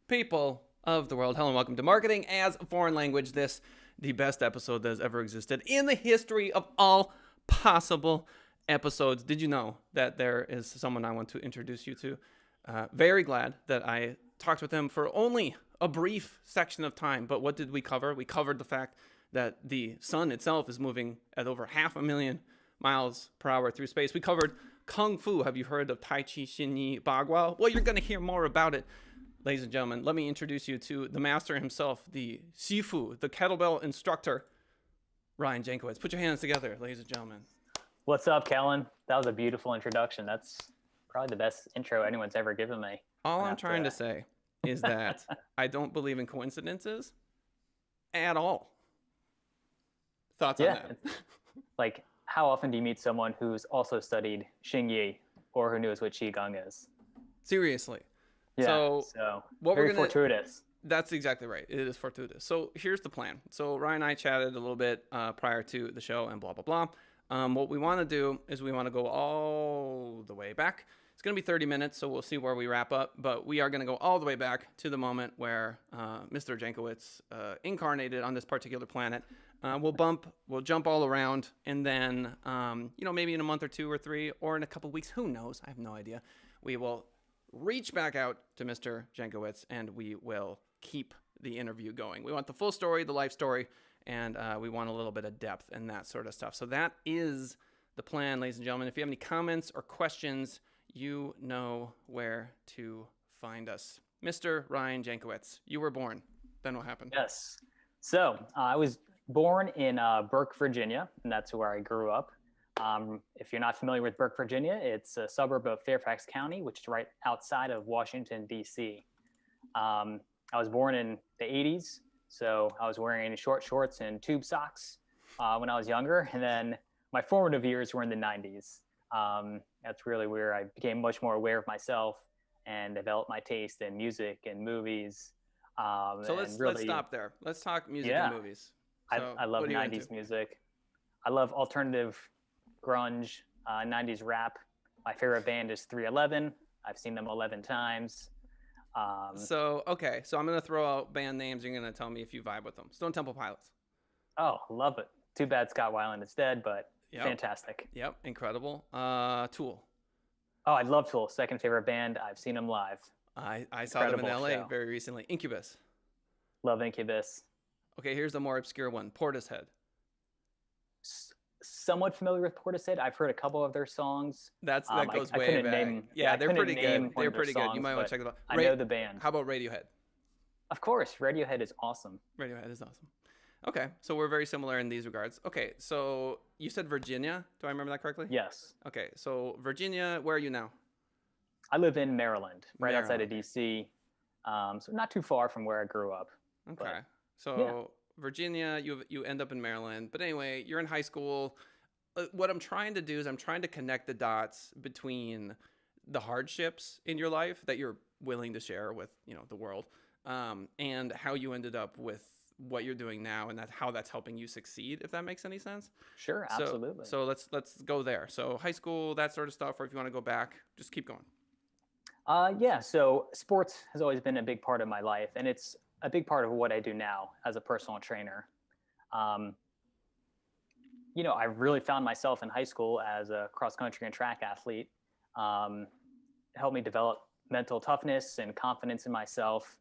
People of the world. Hello and welcome to Marketing as a Foreign Language. This, the best episode that has ever existed in the history of all possible episodes. Did you know that there is someone I want to introduce you to? Very glad that I talked with him for only a brief section of time. But what did we cover? We covered the fact that the sun itself is moving at over 500,000 miles per hour through space. We covered Kung Fu. Have you heard of Tai Chi, Xin Yi, Bagua? Well, you're going to hear more about it. Ladies and gentlemen, let me introduce you to the master himself, the Sifu, the kettlebell instructor, Ryan Jankowitz. Put your hands together, ladies and gentlemen. What's up, Kellen? That was a beautiful introduction. That's probably the best intro anyone's ever given me. All I'm trying to say is that I don't believe in coincidences at all. Thoughts on that? Like, how often do you meet someone who's also studied Xing Yi or who knows what Qigong is? Seriously. Yeah, so what very we're gonna, fortuitous. That's exactly right. It is fortuitous. So here's the plan. So Ryan and I chatted a little bit prior to the show and blah, blah, blah. What we want to do is we want to go all the way back. It's going to be 30 minutes, so we'll see where we wrap up. But we are going to go all the way back to the moment where Mr. Jankowitz incarnated on this particular planet. We'll jump all around, and then, maybe in a month or two or three, or in a couple weeks, who knows? I have no idea. We will reach back out to Mr. Jankowitz, and we will keep the interview going. We want the full story, the life story, and we want a little bit of depth and that sort of stuff. So that is the plan, ladies and gentlemen. If you have any comments or questions, you know where to find us. Mr. Ryan Jankowitz, you were born. Then what happened? Yes. So I was born in Burke, Virginia, and that's where I grew up. If you're not familiar with Burke, Virginia, it's a suburb of Fairfax County, which is right outside of Washington, D.C. I was born in the 80s, so I was wearing short shorts and tube socks when I was younger. And then my formative years were in the 90s. That's really where I became much more aware of myself and developed my taste in music and movies. So let's stop there. Let's talk music and movies. So I love 90s music. I love alternative grunge, 90s rap. My favorite band is 311. I've seen them 11 times. So I'm going to throw out band names. You're going to tell me if you vibe with them. Stone Temple Pilots. Oh, love it. Too bad Scott Weiland is dead, but fantastic. Yep, incredible. Tool. Oh, I love Tool. Second favorite band. I've seen them live. I saw them in LA very recently. Incubus. Love Incubus. Okay, here's a more obscure one. Portishead. Somewhat familiar with Portishead. I've heard a couple of their songs. That goes way back. They're pretty good. They're pretty good. You might want to check them out. I know the band. How about Radiohead? Of course, Radiohead is awesome. Radiohead is awesome. Okay, so we're very similar in these regards. Okay, so you said Virginia. Do I remember that correctly? Yes. Okay, so Virginia, where are you now? I live in Maryland, right outside of D.C., so not too far from where I grew up. Okay, so Virginia, you end up in Maryland. But anyway, you're in high school. What I'm trying to do is I'm trying to connect the dots between the hardships in your life that you're willing to share with, the world, and how you ended up with what you're doing now, and how that's helping you succeed, if that makes any sense. Sure, absolutely. So let's go there. So high school, that sort of stuff, or if you want to go back, just keep going. So sports has always been a big part of my life, and it's a big part of what I do now as a personal trainer. I really found myself in high school as a cross-country and track athlete. It helped me develop mental toughness and confidence in myself.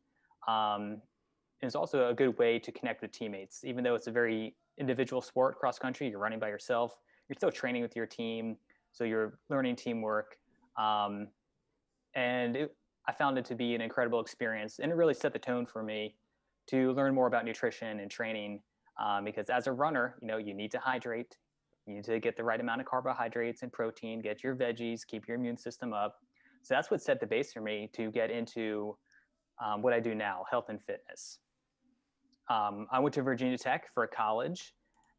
It's also a good way to connect with teammates. Even though it's a very individual sport, cross-country, you're running by yourself, you're still training with your team, so you're learning teamwork. I found it to be an incredible experience, and it really set the tone for me to learn more about nutrition and training, because as a runner, you need to hydrate, you need to get the right amount of carbohydrates and protein, get your veggies, keep your immune system up. So that's what set the base for me to get into what I do now, health and fitness. I went to Virginia Tech for college,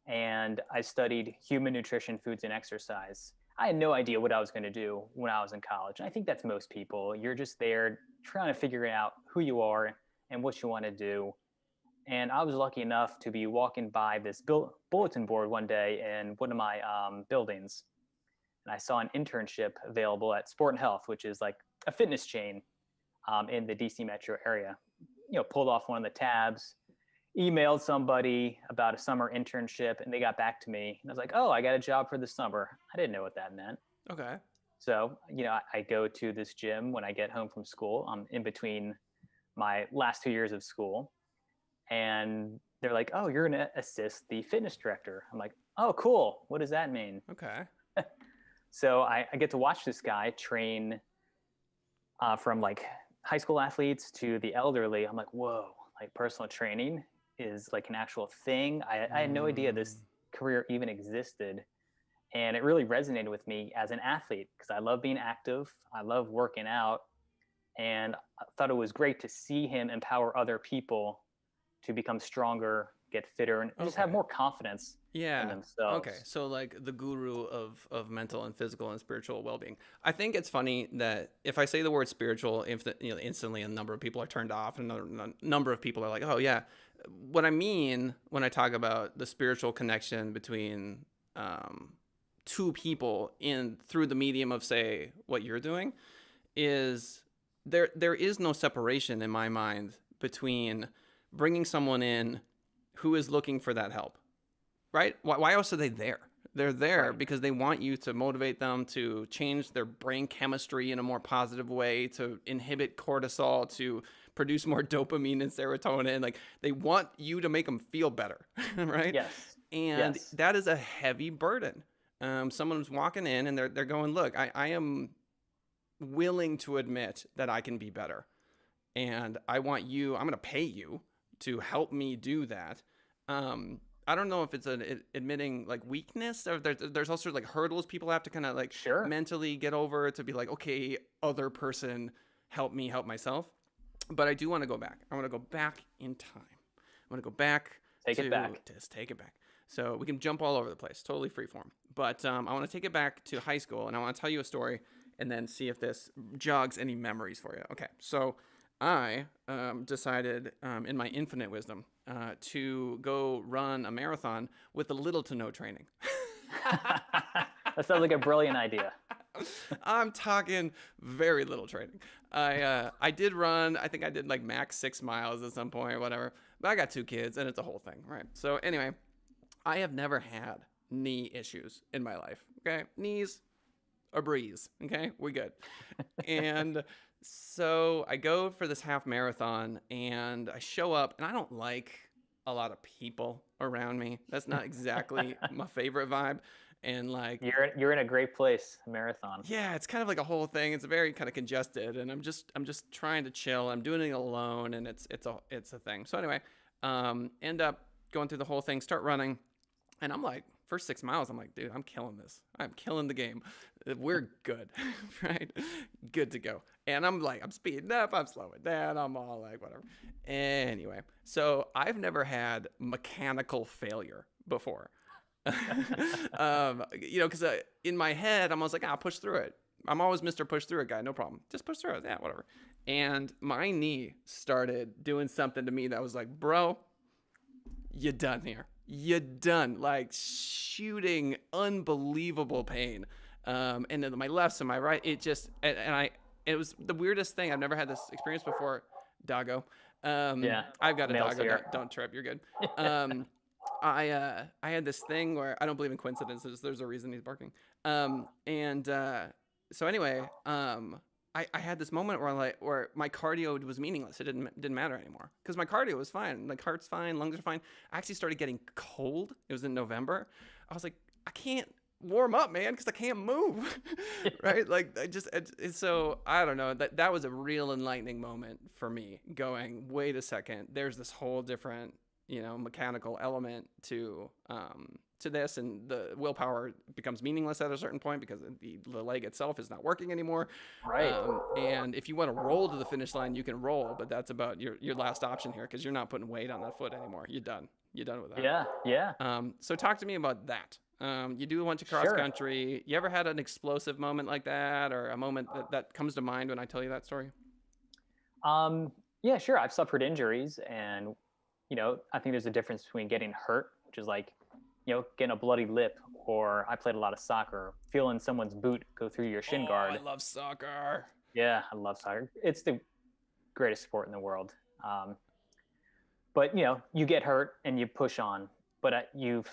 and I studied human nutrition, foods, and exercise. I had no idea what I was going to do when I was in college. And I think that's most people. You're just there trying to figure out who you are and what you want to do. And I was lucky enough to be walking by this bulletin board one day in one of my buildings. And I saw an internship available at Sport and Health, which is like a fitness chain in the DC metro area. pulled off one of the tabs, emailed somebody about a summer internship, and they got back to me. And I was like, oh, I got a job for the summer. I didn't know what that meant. Okay. So, I go to this gym when I get home from school. I'm in between my last 2 years of school. And they're like, oh, you're going to assist the fitness director. I'm like, oh, cool. What does that mean? Okay. So I get to watch this guy train from like high school athletes to the elderly. I'm like, whoa, like personal training is like an actual thing. I had no idea this career even existed. And it really resonated with me as an athlete because I love being active. I love working out. And I thought it was great to see him empower other people to become stronger, get fitter, and just have more confidence in themselves. Okay. So like the guru of mental and physical and spiritual well-being. I think it's funny that if I say the word spiritual, instantly a number of people are turned off and another number of people are like, oh yeah. What I mean when I talk about the spiritual connection between two people through the medium of, say, what you're doing, is there is no separation in my mind between bringing someone in who is looking for that help, right? Why else are they there? They're there because they want you to motivate them to change their brain chemistry in a more positive way, to inhibit cortisol, to produce more dopamine and serotonin. Like they want you to make them feel better, right? Yes. And that is a heavy burden. Someone's walking in and they're going, look, I am willing to admit that I can be better. And I'm going to pay you to help me do that. I don't know if it's admitting like weakness, or there's also like hurdles people have to kind of like mentally get over to be like, okay, other person, help me help myself. But I do want to go back. I want to go back in time. I want to go back. Take it back. Just take it back. So we can jump all over the place, totally freeform. But I want to take it back to high school, and I want to tell you a story and then see if this jogs any memories for you. Okay, so I decided in my infinite wisdom to go run a marathon with little to no training. That sounds like a brilliant idea. I'm talking very little training. I did run, I think I did like max 6 miles at some point or whatever, but I got 2 kids and it's a whole thing, right? So anyway, I have never had knee issues in my life, okay? Knees, a breeze, okay? We good. And so I go for this half marathon and I show up and I don't like a lot of people around me. That's not exactly my favorite vibe. And like you're in a great place, a marathon. Yeah, it's kind of like a whole thing. It's very kind of congested, and I'm just trying to chill. I'm doing it alone, and it's a thing. So anyway, end up going through the whole thing, start running, and I'm like, first 6 miles, I'm like, dude, I'm killing this. I'm killing the game. We're good, right? Good to go. And I'm like, I'm speeding up, I'm slowing down, I'm all like, whatever. Anyway, so I've never had mechanical failure before. Because in my head, I'm always like, I'll push through it. I'm always Mr. Push Through It guy, no problem. Just push through it, yeah, whatever. And my knee started doing something to me that was like, bro, you done here. You done. Like shooting unbelievable pain. And then my left and my right, it was the weirdest thing. I've never had this experience before, doggo. I've got a doggo. Don't trip, you're good. I had this thing where I don't believe in coincidences. There's a reason he's barking. So anyway, I had this moment where my cardio was meaningless. It didn't matter anymore because my cardio was fine. Like heart's fine, lungs are fine. I actually started getting cold. It was in November. I was like, I can't warm up, man, because I can't move. Right? Like so I don't know. That was a real enlightening moment for me. Going, wait a second. There's this whole different mechanical element to this, and the willpower becomes meaningless at a certain point because the leg itself is not working anymore. Right. And if you want to roll to the finish line, you can roll, but that's about your last option here because you're not putting weight on that foot anymore. You're done with that. Yeah. So talk to me about that. You do a bunch of cross country. You ever had an explosive moment like that, or a moment that comes to mind when I tell you that story? Yeah, sure. I've suffered injuries, and I think there's a difference between getting hurt, which is like, getting a bloody lip, or I played a lot of soccer, feeling someone's boot go through your shin guard. I love soccer. Yeah, I love soccer. It's the greatest sport in the world. But you get hurt and you push on. But you've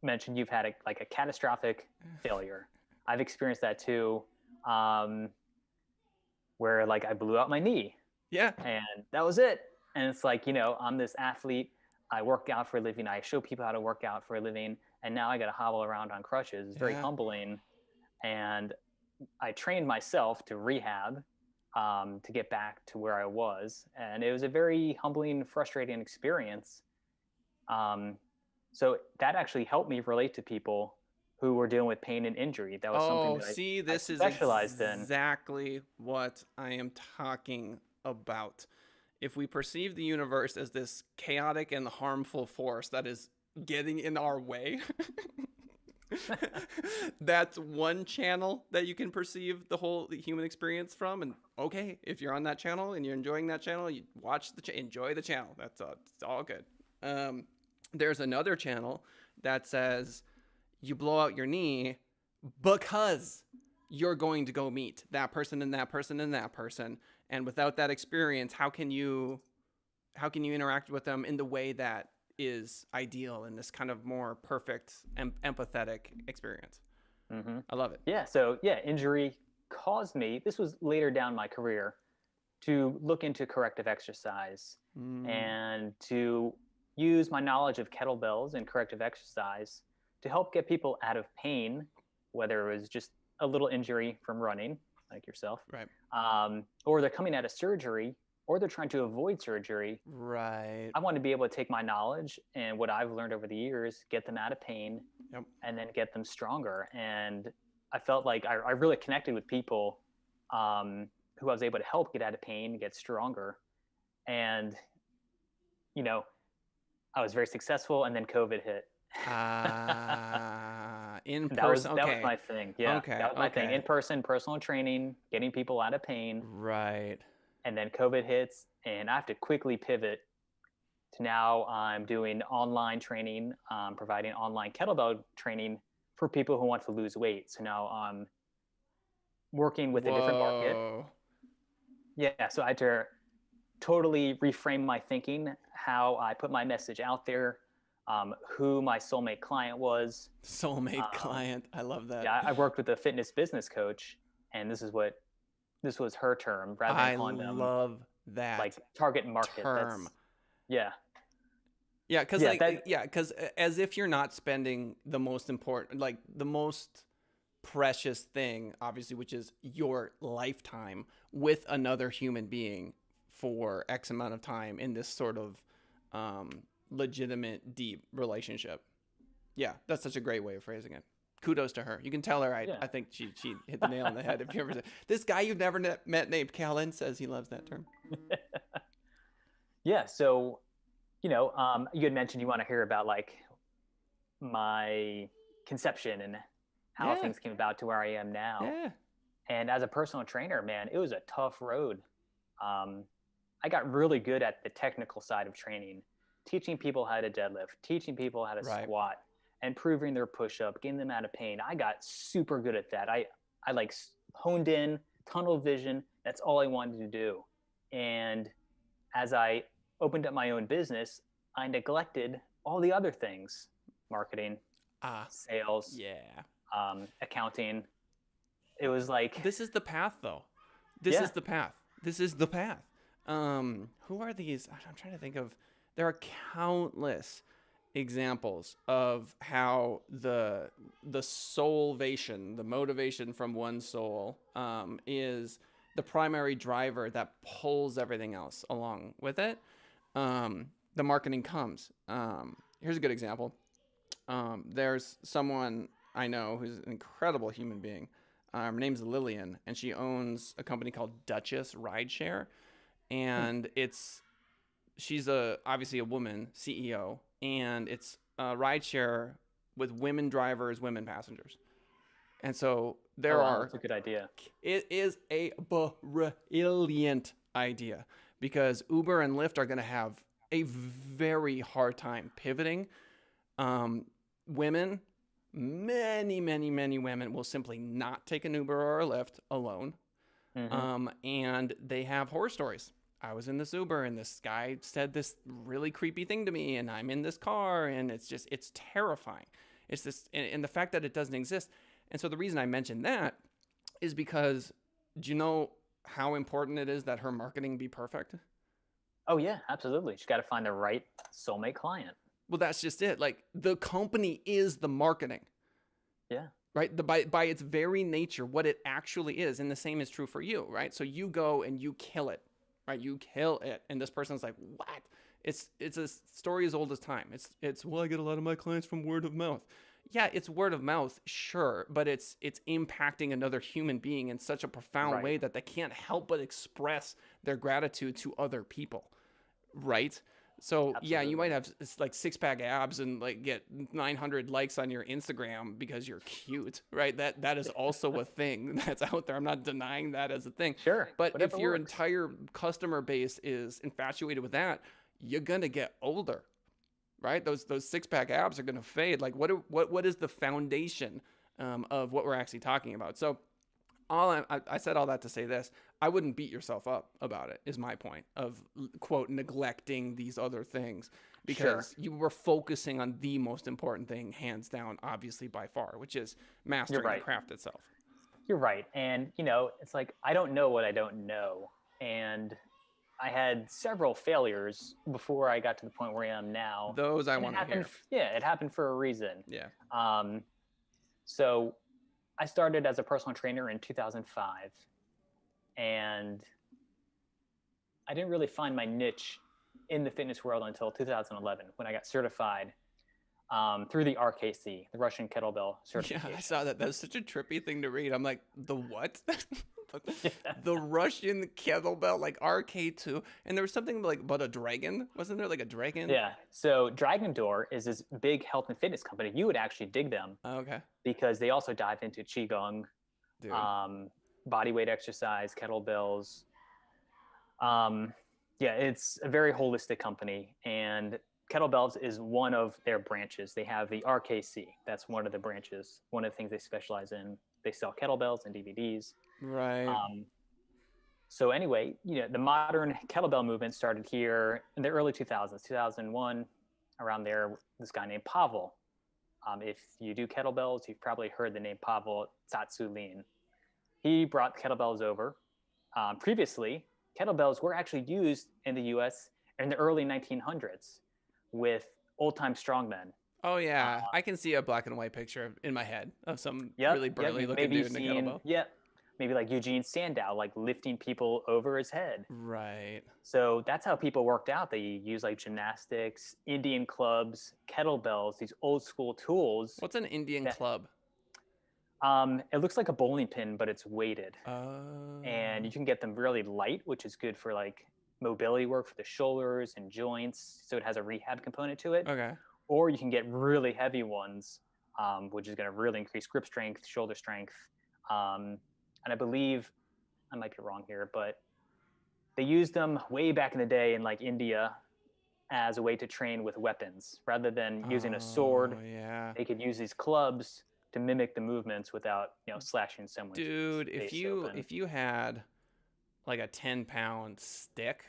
mentioned you've had a catastrophic failure. I've experienced that too, where like I blew out my knee. Yeah. And that was it. And it's like, I'm this athlete. I work out for a living. I show people how to work out for a living. And now I got to hobble around on crutches. It's very humbling. And I trained myself to rehab to get back to where I was. And it was a very humbling, frustrating experience. So that actually helped me relate to people who were dealing with pain and injury. That was something that this I is specialized in. Exactly what I am talking about. If we perceive the universe as this chaotic and harmful force that is getting in our way, that's one channel that you can perceive the whole human experience from. And okay, if you're on that channel and you're enjoying that channel, you watch enjoy the channel. That's it's all good. There's another channel that says you blow out your knee because you're going to go meet that person and that person and that person. And without that experience, how can you interact with them in the way that is ideal in this kind of more perfect and empathetic experience? Mm-hmm. I love it. Yeah. So injury caused me, this was later down my career, to look into corrective exercise and to use my knowledge of kettlebells and corrective exercise to help get people out of pain, whether it was just a little injury from running, like yourself, right? Or they're coming out of surgery, or they're trying to avoid surgery. Right. I want to be able to take my knowledge and what I've learned over the years, get them out of pain, and then get them stronger. And I felt like I really connected with people who I was able to help get out of pain, get stronger. And, I was very successful, and then COVID hit. In person. That was my thing. Yeah. Okay. That was my thing. In person, personal training, getting people out of pain. Right. And then COVID hits, and I have to quickly pivot to now I'm doing online training, providing online kettlebell training for people who want to lose weight. So now I'm working with a different market. Yeah. So I had to totally reframe my thinking, how I put my message out there, who my soulmate client was. Soulmate client. I love that. Yeah, I worked with a fitness business coach, and this was her term, rather than calling them. I love that. Like target market term. Yeah. Yeah, because as if you're not spending the most important, like the most precious thing, obviously, which is your lifetime with another human being for X amount of time in this sort of legitimate, deep relationship. Yeah, that's such a great way of phrasing it. Kudos to her. You can tell her I think she hit the nail on the head. If you ever say, this guy you've never met named Callan says he loves that term. Yeah. So, you had mentioned you want to hear about like my conception and how things came about to where I am now. Yeah. And as a personal trainer, man, it was a tough road. I got really good at the technical side of training, teaching people how to deadlift, teaching people how to squat, improving their push-up, getting them out of pain. I got super good at that. I like honed in, tunnel vision. That's all I wanted to do. And as I opened up my own business, I neglected all the other things: marketing, sales, accounting. It was like, this is the path, though. This is the path. This is the path. Who are these? I'm trying to think of. There are countless examples of how the soulvation, the motivation from one soul, is the primary driver that pulls everything else along with it. The marketing comes. Here's a good example. There's someone I know who's an incredible human being. Her name's Lillian, and she owns a company called Duchess Rideshare, and she's obviously a woman CEO, and it's a rideshare with women drivers, women passengers. And so that's a good idea. It is a brilliant idea, because Uber and Lyft are going to have a very hard time pivoting. Women, many women will simply not take an Uber or a Lyft alone. Mm-hmm. And they have horror stories I was in this Uber and this guy said this really creepy thing to me and I'm in this car and it's terrifying. It's this, and the fact that it doesn't exist. And so the reason I mentioned that is because, do you know how important it is that her marketing be perfect? Oh yeah, absolutely. She's got to find the right soulmate client. Well, that's just it. Like the company is the marketing. Yeah. Right. By its very nature, what it actually is. And the same is true for you. Right. So you go and you kill it. Right. You kill it. And this person's like, what? It's a story as old as time. Well, I get a lot of my clients from word of mouth. Yeah, it's word of mouth, sure, but it's impacting another human being in such a profound way that they can't help but express their gratitude to other people, right? So Absolutely. Yeah, you might have like 6-pack abs and like get 900 likes on your Instagram because you're cute, right? That is also a thing that's out there. I'm not denying that as a thing. Sure. But if your entire customer base is infatuated with that, you're gonna get older. Right, those 6-pack abs are going to fade. Like, what is the foundation of what we're actually talking about? So, I said all that to say this: I wouldn't beat yourself up about it. Is my point of quote neglecting these other things because you were focusing on the most important thing, hands down, obviously by far, which is mastering the craft itself. You're right, and it's like I don't know what I don't know, and I had several failures before I got to the point where I am now. Those I want to hear. Yeah, it happened for a reason. Yeah. So I started as a personal trainer in 2005, and I didn't really find my niche in the fitness world until 2011 when I got certified through the RKC, the Russian Kettlebell certification. Yeah, I saw that. That's such a trippy thing to read. I'm like, the what? The Russian Kettlebell, like RK2, and there was something like about a dragon. Wasn't there like a dragon? Yeah. So Dragon Door is this big health and fitness company. You would actually dig them. Okay. Because they also dive into qigong, body weight exercise, kettlebells. Yeah, it's a very holistic company, and kettlebells is one of their branches. They have the RKC. That's one of the branches. One of the things they specialize in. They sell kettlebells and DVDs. Right. So anyway, the modern kettlebell movement started here in the early 2000s, 2001, around there. This guy named Pavel. If you do kettlebells, you've probably heard the name Pavel Tsatsouline. He brought kettlebells over. Previously, kettlebells were actually used in the U.S. in the early 1900s with old-time strongmen. Oh yeah, I can see a black and white picture in my head of some really burly looking dude in a kettlebell. Yeah, maybe like Eugene Sandow, like lifting people over his head. Right. So that's how people worked out. They use like gymnastics, Indian clubs, kettlebells, these old school tools. What's an Indian club? It looks like a bowling pin, but it's weighted. And you can get them really light, which is good for like mobility work for the shoulders and joints. So it has a rehab component to it. Okay. Or you can get really heavy ones, which is going to really increase grip strength, shoulder strength. And I believe, I might be wrong here, but they used them way back in the day in like India as a way to train with weapons. Rather than using a sword, they could use these clubs to mimic the movements without, slashing someone's Dude, face if you had like a 10-pound stick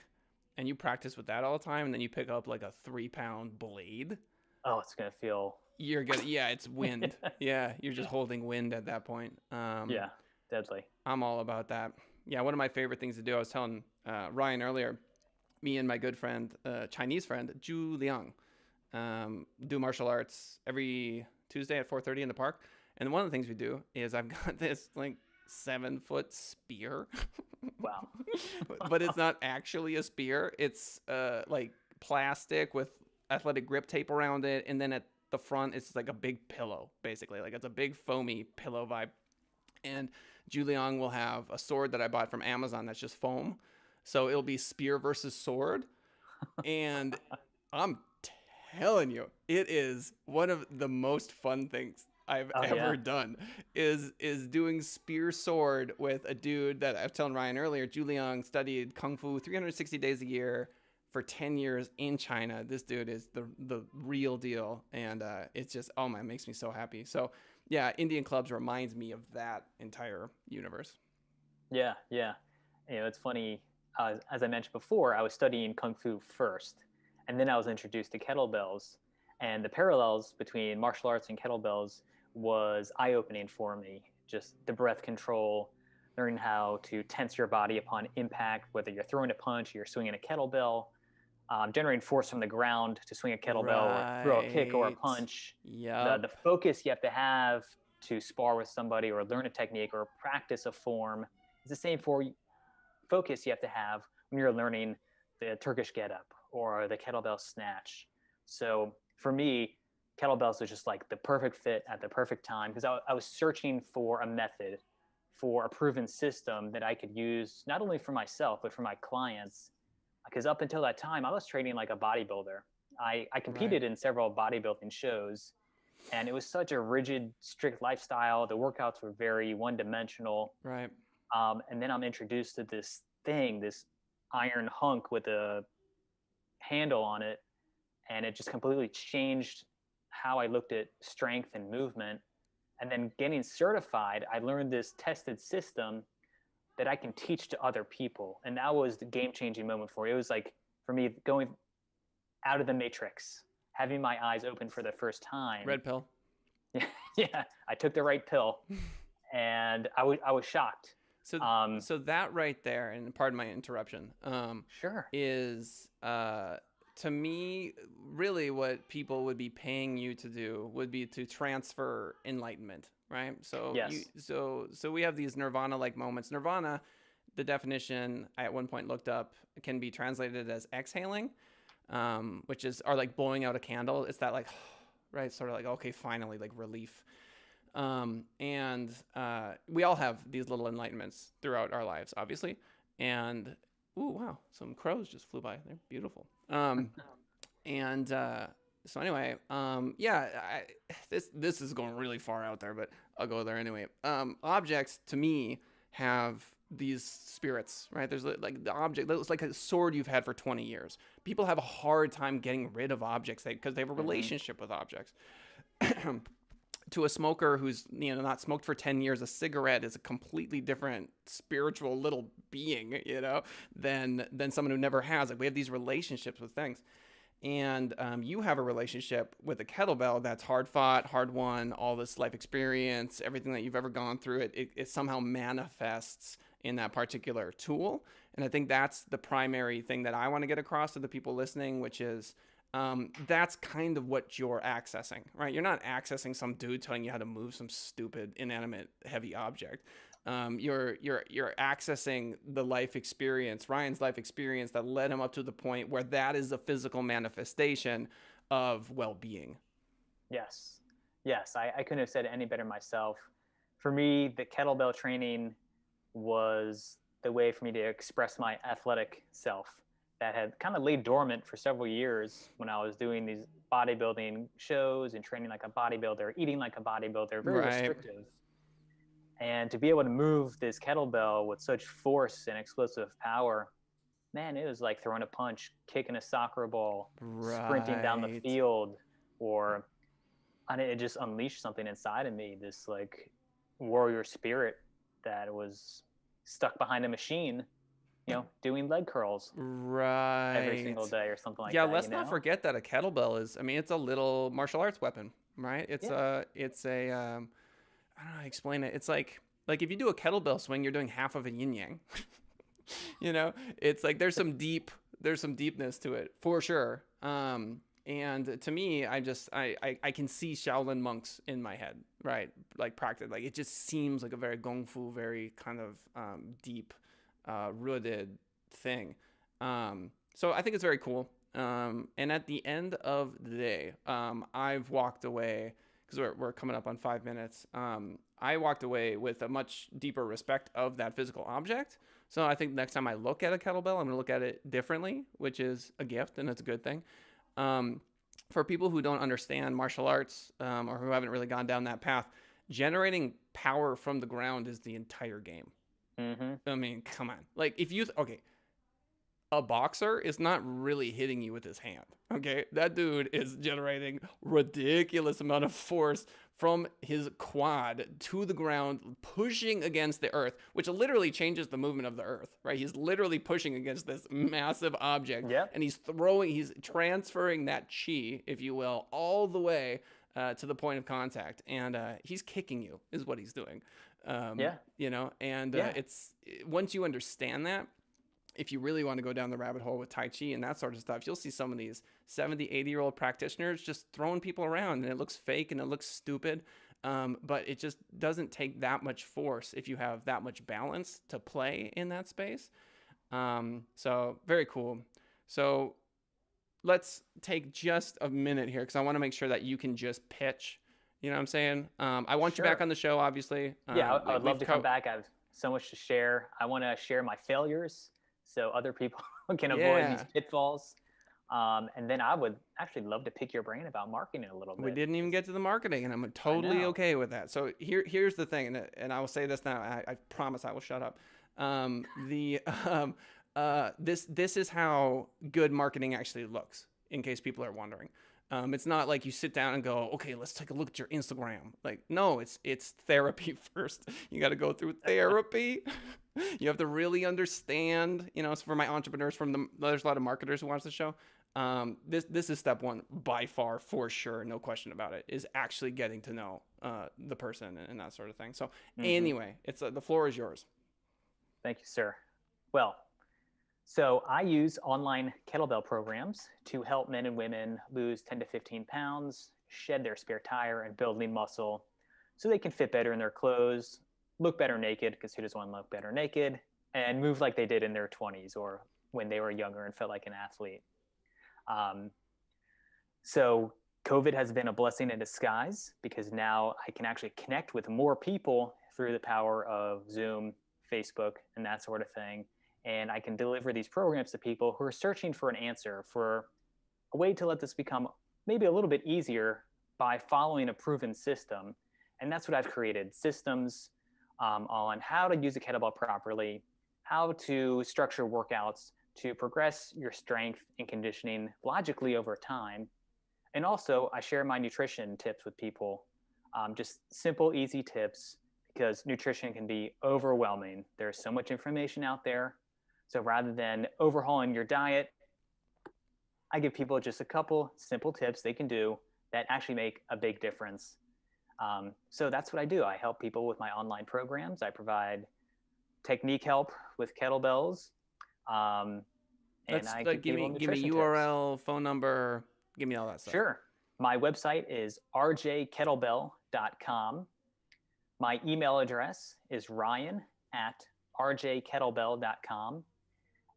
and you practice with that all the time and then you pick up like a 3-pound blade, oh, it's gonna feel. You're gonna, it's wind. Yeah, you're just holding wind at that point. Yeah, deadly. I'm all about that. Yeah, one of my favorite things to do. I was telling Ryan earlier. Me and my good friend, Chinese friend, Zhu Liang, do martial arts every Tuesday at 4:30 in the park. And one of the things we do is I've got this like 7-foot spear. Wow. But it's not actually a spear. It's like plastic with athletic grip tape around it, and then at the front it's like a big pillow, basically. Like it's a big foamy pillow vibe. And Juliang will have a sword that I bought from Amazon that's just foam, so it'll be spear versus sword. And I'm telling you, it is one of the most fun things I've ever done is doing spear sword with a dude that I was telling Ryan earlier. Juliang studied Kung Fu 360 days a year for 10 years in China. This dude is the real deal. And it's just, oh man, it makes me so happy. So yeah, Indian clubs reminds me of that entire universe. Yeah. It's funny. as I mentioned before, I was studying Kung Fu first, and then I was introduced to kettlebells. And the parallels between martial arts and kettlebells was eye-opening for me. Just the breath control, learning how to tense your body upon impact, whether you're throwing a punch or you're swinging a kettlebell, generating force from the ground to swing a kettlebell or throw a kick or a Right. punch. Yep. The focus you have to have to spar with somebody or learn a technique or practice a form is the same for focus you have to have when you're learning the Turkish get up or the kettlebell snatch. So for me, kettlebells was just like the perfect fit at the perfect time because I was searching for a method, for a proven system that I could use not only for myself, but for my clients. Because up until that time, I was training like a bodybuilder. I Right. competed in several bodybuilding shows, and it was such a rigid, strict lifestyle. The workouts were very one dimensional. Right. And then I'm introduced to this thing, this iron hunk with a handle on it, and it just completely changed how I looked at strength and movement. And then getting certified, I learned this tested system that I can teach to other people. And that was the game changing moment for me. It was like, for me, going out of the matrix, having my eyes open for the first time. Red pill. Yeah, I took the right pill and I was shocked. So, Um, so that right there, and pardon my interruption, sure. is to me really what people would be paying you to do would be to transfer enlightenment, right? So Yes. so we have these nirvana-like moments. Nirvana, the definition I at one point looked up, can be translated as exhaling, which is or like blowing out a candle. It's that like, right, sort of like okay, finally, like relief. And we all have these little enlightenments throughout our lives, obviously. And ooh, wow, some crows just flew by. They're beautiful. And so anyway, yeah, this is going really far out there, but I'll go there anyway. Objects to me have these spirits, right? There's like the object that looks like a sword you've had for 20 years. People have a hard time getting rid of objects because they have a relationship with objects. To a smoker who's not smoked for 10 years, a cigarette is a completely different spiritual little being, than someone who never has. Like we have these relationships with things. And you have a relationship with a kettlebell that's hard fought, hard won, all this life experience, everything that you've ever gone through, it somehow manifests in that particular tool. And I think that's the primary thing that I want to get across to the people listening, which is that's kind of what you're accessing, right? You're not accessing some dude telling you how to move some stupid, inanimate, heavy object. You're accessing the life experience, Ryan's life experience that led him up to the point where that is a physical manifestation of well-being. Yes. Yes. I couldn't have said it any better myself. For me, the kettlebell training was the way for me to express my athletic self that had kind of laid dormant for several years when I was doing these bodybuilding shows and training like a bodybuilder, eating like a bodybuilder, very Right. restrictive. And to be able to move this kettlebell with such force and explosive power, man, it was like throwing a punch, kicking a soccer ball, sprinting down the Right. field, or it just unleashed something inside of me, this like warrior spirit that was stuck behind a machine, doing leg curls every Right. single day or something like Yeah, that, let's not forget that a kettlebell is, I mean, it's a little martial arts weapon, right? It's Yeah. a I don't know how to explain it. It's like if you do a kettlebell swing, you're doing half of a yin yang. It's like there's some deepness to it for sure. And to me, I can see Shaolin monks in my head, right? Like practice, like it just seems like a very gong fu, very kind of deep, rooted thing. So I think it's very cool. And at the end of the day, I've walked away because we're coming up on 5 minutes. I walked away with a much deeper respect of that physical object. So I think next time I look at a kettlebell, I'm going to look at it differently, which is a gift and it's a good thing. For people who don't understand martial arts or who haven't really gone down that path, generating power from the ground is the entire game. Mm-hmm. I mean, come on. Like a boxer is not really hitting you with his hand. Okay, that dude is generating ridiculous amount of force from his quad to the ground, pushing against the earth, which literally changes the movement of the earth, right? He's literally pushing against this massive object, and he's transferring that chi, if you will, all the way to the point of contact, and he's kicking you, is what he's doing. You know, and it's once you understand that, if you really want to go down the rabbit hole with Tai Chi and that sort of stuff, you'll see some of these 70, 80-year-old practitioners just throwing people around, and it looks fake and it looks stupid. But it just doesn't take that much force if you have that much balance to play in that space. So very cool. So let's take just a minute here, because I want to make sure that you can just pitch. You know what I'm saying? I want you back on the show, obviously. Yeah, I would love to come back. I have so much to share. I want to share my failures so other people can avoid these pitfalls. And then I would actually love to pick your brain about marketing a little bit. We didn't even get to the marketing, and I'm totally okay with that. So here's the thing, and I will say this now. I promise I will shut up. This is how good marketing actually looks, in case people are wondering. It's not like you sit down and go, okay, let's take a look at your Instagram. Like, no, it's therapy first. You got to go through therapy. You have to really understand, you know, it's for my entrepreneurs there's a lot of marketers who watch the show. This is step one by far, for sure. No question about it, is actually getting to know, the person and that sort of thing. So anyway, the floor is yours. Thank you, sir. Well, so I use online kettlebell programs to help men and women lose 10 to 15 pounds, shed their spare tire, and build lean muscle so they can fit better in their clothes, look better naked, because who doesn't want to look better naked, and move like they did in their 20s or when they were younger and felt like an athlete. So COVID has been a blessing in disguise, because now I can actually connect with more people through the power of Zoom, Facebook, and that sort of thing. And I can deliver these programs to people who are searching for an answer, for a way to let this become maybe a little bit easier by following a proven system. And that's what I've created: systems on how to use a kettlebell properly, how to structure workouts to progress your strength and conditioning logically over time. And also, I share my nutrition tips with people, just simple, easy tips, because nutrition can be overwhelming. There's so much information out there. So rather than overhauling your diet, I give people just a couple simple tips they can do that actually make a big difference. So that's what I do. I help people with my online programs. I provide technique help with kettlebells. And give me URL, phone number, give me all that stuff. Sure. My website is rjkettlebell.com. My email address is ryan@rjkettlebell.com.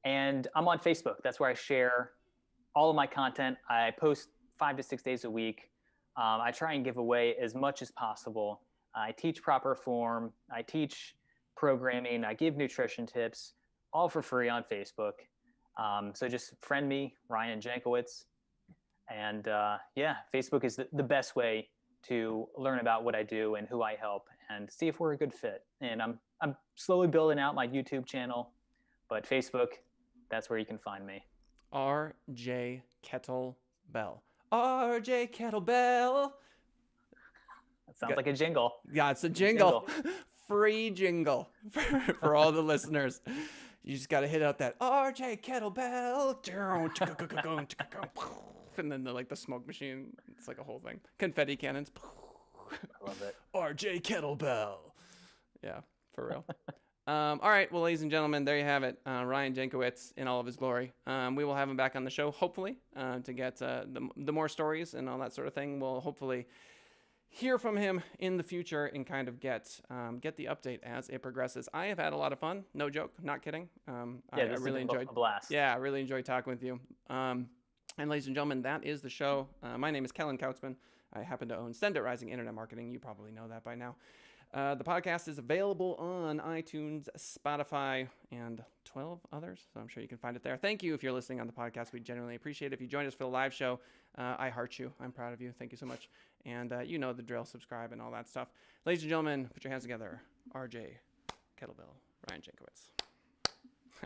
And I'm on Facebook. That's where I share all of my content. I post 5 to 6 days a week. I try and give away as much as possible. I teach proper form. I teach programming. I give nutrition tips, all for free on Facebook. So just friend me, Ryan Jankowitz. And Facebook is the best way to learn about what I do and who I help, and see if we're a good fit. And I'm slowly building out my YouTube channel, but Facebook, that's where you can find me. RJ Kettlebell. RJ Kettlebell. That sounds like a jingle. Yeah, it's a jingle. Free jingle for all the listeners. You just got to hit out that RJ Kettlebell. And then the smoke machine. It's like a whole thing. Confetti cannons. I love it. RJ Kettlebell. Yeah, for real. All right. Well, ladies and gentlemen, there you have it. Ryan Jankowitz in all of his glory. We will have him back on the show, hopefully, to get the more stories and all that sort of thing. We'll hopefully hear from him in the future and kind of get the update as it progresses. I have had a lot of fun. No joke. Not kidding. I really enjoyed a blast. Yeah, I really enjoyed talking with you. And ladies and gentlemen, that is the show. My name is Kellen Kautzman. I happen to own Send It Rising Internet Marketing. You probably know that by now. The podcast is available on iTunes, Spotify, and 12 others, so I'm sure you can find it there. Thank you if you're listening on the podcast. We genuinely appreciate it. If you joined us for the live show, I heart you. I'm proud of you. Thank you so much. And you know the drill, subscribe, and all that stuff. Ladies and gentlemen, put your hands together. RJ Kettlebell, Ryan Jankowitz.